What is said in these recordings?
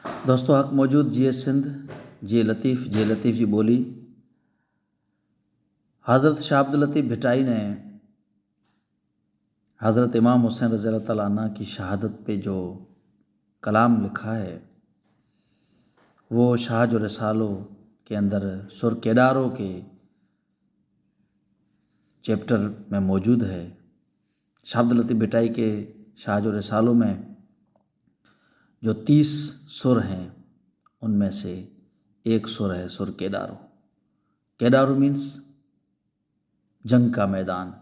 दोस्तों हक मौजूद जी लतीफ़ जी बोली। हज़रत शाह अब्दुल लतीफ़ भिटाई ने हज़रत इमाम हुसैन रज़ी अल्लाह तआला अन्हु की शहादत पे जो कलाम लिखा है वो शाह जो रसालों के अंदर सुर केदारों के चैप्टर में मौजूद है। शाह अब्दुल लतीफ़ भिटाई के शाह जो रसालों में जो 30 सुर हैं उनमें से एक सुर है सुर केदारो। केदारो मीन्स जंग का मैदान।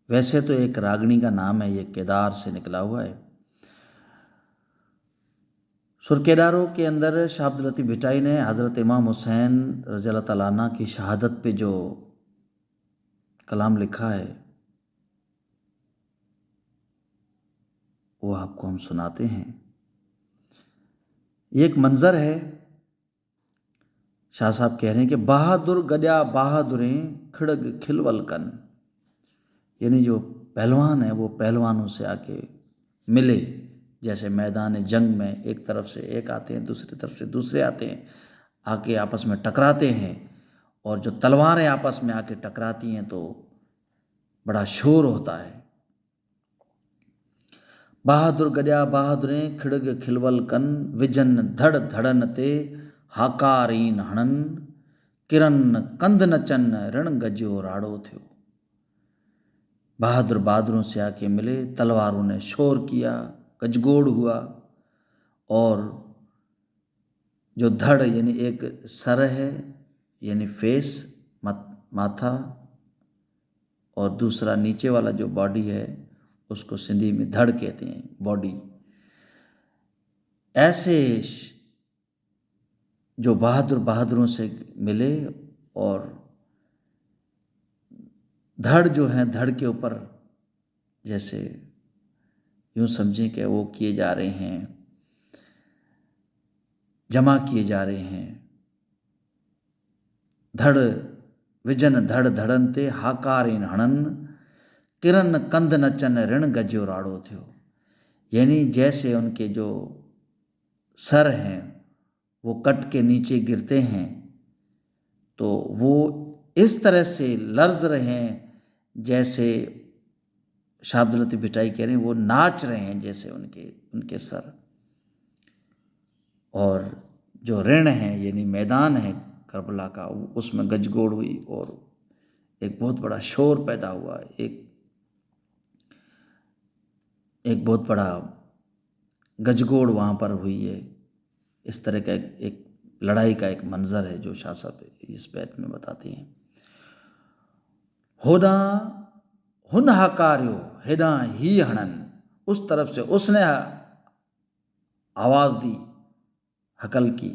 वैसे तो एक रागनी का नाम है, ये केदार से निकला हुआ है। सुर केदारों के अंदर शाह अब्दुल लतीफ़ भिटाई ने हज़रत इमाम हुसैन रज़ी अल्लाह तआला अन्हु की शहादत पे जो कलाम लिखा है वो आपको हम सुनाते हैं। ये एक मंज़र है। शाह साहब कह रहे हैं कि बहादुर गजा बहादुरें खिड़ग खिलवलकन, यानी जो पहलवान है वो पहलवानों से आके मिले। जैसे मैदान जंग में एक तरफ से एक आते हैं, दूसरी तरफ से दूसरे आते हैं, आके आपस में टकराते हैं, और जो तलवारें आपस में आके टकराती हैं तो बड़ा शोर होता है। बहादुर गजा बहादुरें खिड़ग खिलवलकन, विजन धड़ धड़न ते हाकारीन हणन, किरन कंध नचन रण गजो राड़ो थियो। बहादुर बहादुरों से आके मिले, तलवारों ने शोर किया, गजगोड़ हुआ, और जो धड़ यानी एक सर है यानी फेस माथा, और दूसरा नीचे वाला जो बॉडी है उसको सिंधी में धड़ कहते हैं, बॉडी। ऐसे जो बहादुर बहादुरों से मिले, और धड़ जो है धड़ के ऊपर जैसे यूँ समझें कि वो किए जा रहे हैं, जमा किए जा रहे हैं। धड़ विजन धड़ धड़न ते हाकारीन हणन, किरण कंध नचन ऋण गजो राड़ो थियो। यानी जैसे उनके जो सर हैं वो कट के नीचे गिरते हैं तो वो इस तरह से लर्ज रहे हैं जैसे शाह अब्दुल लतीफ़ भिटाई कह रहे हैं वो नाच रहे हैं जैसे उनके सर। और जो ऋण है यानी मैदान है करबला का, उसमें गजगोड़ हुई और एक बहुत बड़ा शोर पैदा हुआ, एक बहुत बड़ा गजगोड़ वहाँ पर हुई है। इस तरह का एक लड़ाई का एक मंजर है जो शाह साहब इस बैत में बताते हैं। होदा हुन हकार्यो हेडा ही हणन, उस तरफ से उसने आवाज़ दी, हकल की,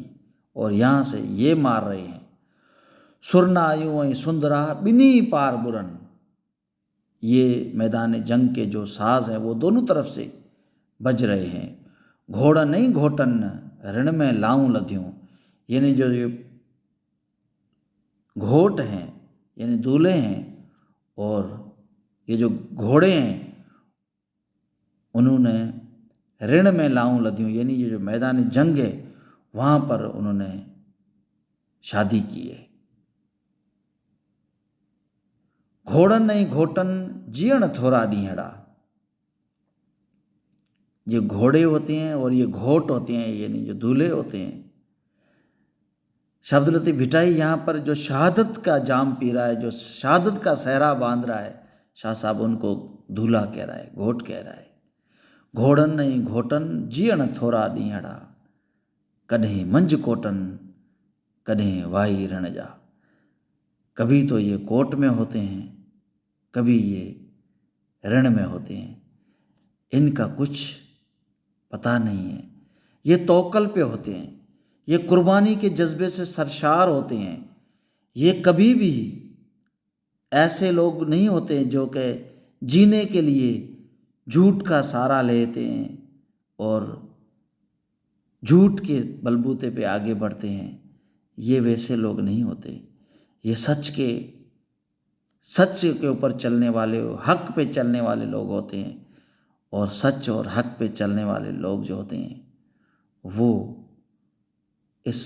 और यहाँ से ये मार रहे हैं। सुरना यूं सुंदरा बिनी पार बुरन, ये मैदान जंग के जो साज हैं वो दोनों तरफ से बज रहे हैं। घोड़ा नहीं घोटन ऋण में लाऊं लध्यूं, यानी जो ये घोट हैं यानी दूल्हे हैं, और ये जो घोड़े हैं उन्होंने ऋण में लाऊं लध्यूं, यानी ये जो मैदान जंग है वहाँ पर उन्होंने शादी की है। घोड़न नहीं घोटन जीण थोड़ा ढीहड़ा, ये घोड़े होते हैं और ये घोट होते हैं यानी जो दूल्हे होते हैं। शाह अब्दुल लतीफ़ भिटाई यहाँ पर जो शहादत का जाम पी रहा है, जो शहादत का सहरा बांध रहा है, शाह साहब उनको दूल्हा कह रहा है, घोट कह रहा है। घोड़न नहीं घोटन जीण थोड़ा ढीहड़ा, कॾहिं मंझ कोटन कॾहिं वाई रण जा। कभी तो ये कोट में होते हैं, कभी ये ऋण में होते हैं, इनका कुछ पता नहीं है। ये तौक्कल पे होते हैं, ये कुर्बानी के जज्बे से सरशार होते हैं। ये कभी भी ऐसे लोग नहीं होते जो कि जीने के लिए झूठ का सहारा लेते हैं और झूठ के बलबूते पे आगे बढ़ते हैं। ये वैसे लोग नहीं होते। ये सच के ऊपर चलने वाले, हक पे चलने वाले लोग होते हैं। और सच और हक पे चलने वाले लोग जो होते हैं वो इस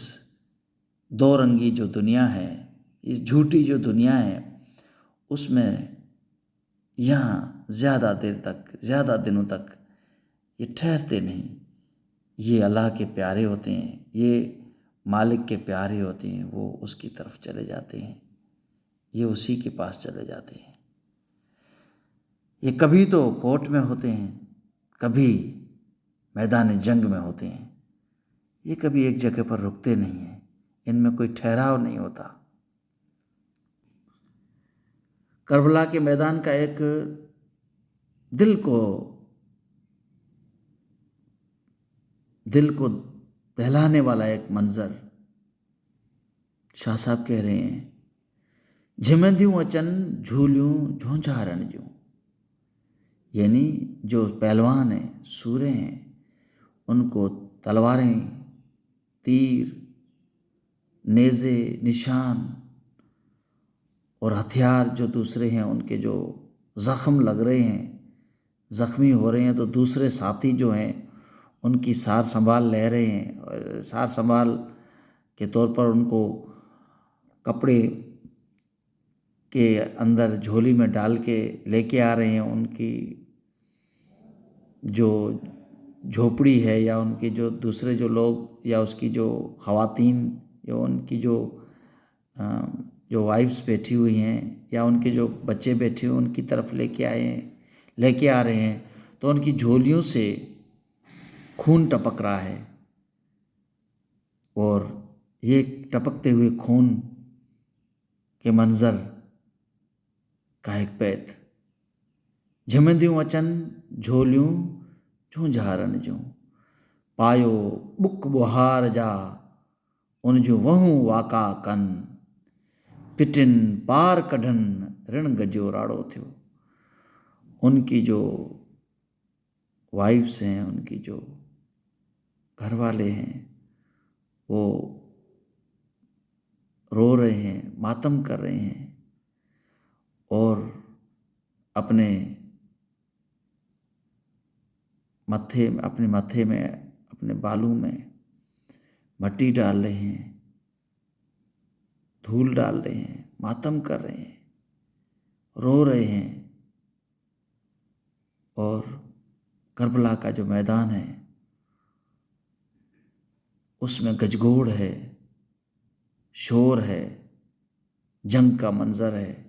दो रंगी जो दुनिया है, इस झूठी जो दुनिया है, उसमें यहाँ ज़्यादा देर तक, ज़्यादा दिनों तक ये ठहरते नहीं। ये अल्लाह के प्यारे होते हैं, ये मालिक के प्यारे होते हैं, वो उसकी तरफ चले जाते हैं, ये उसी के पास चले जाते हैं। ये कभी तो कोर्ट में होते हैं, कभी मैदान जंग में होते हैं। ये कभी एक जगह पर रुकते नहीं हैं, इनमें कोई ठहराव नहीं होता। करबला के मैदान का एक दिल को दहलाने वाला एक मंजर शाह साहब कह रहे हैं, झिमंदियूं अचन झूलियूं झोंझारण जूं। यानी जो पहलवान हैं, सूरे हैं, उनको तलवारें, तीर, नेज़े, निशान और हथियार जो दूसरे हैं, उनके जो ज़ख्म लग रहे हैं, ज़ख्मी हो रहे हैं, तो दूसरे साथी जो हैं उनकी सार संभाल ले रहे हैं, और सार संभाल के तौर पर उनको कपड़े के अंदर झोली में डाल के लेके आ रहे हैं। उनकी जो झोपड़ी है या उनके जो दूसरे जो लोग या उसकी जो ख़वातीन या उनकी जो वाइफ्स बैठी हुई हैं या उनके जो बच्चे बैठे हुए उनकी तरफ लेके आ रहे हैं, तो उनकी झोलियों से खून टपक रहा है। और ये टपकते हुए खून के मंज़र का एक बैत, झिमंदियूं अचन झोलियूं झूंझारण जूं, पायो बुक बुहार जा उन जूं वहूं वाका कन, पिटिन पार कढन ऋण गजो राड़ो थियो। उनकी जो वाइफ्स हैं, उनकी जो घर वाले हैं, वो रो रहे हैं, मातम कर रहे हैं और अपने मत्थे में, अपने बालों में मट्टी डाल रहे हैं, धूल डाल रहे हैं, मातम कर रहे हैं, रो रहे हैं। और करबला का जो मैदान है उसमें गजगोड़ है, शोर है, जंग का मंजर है।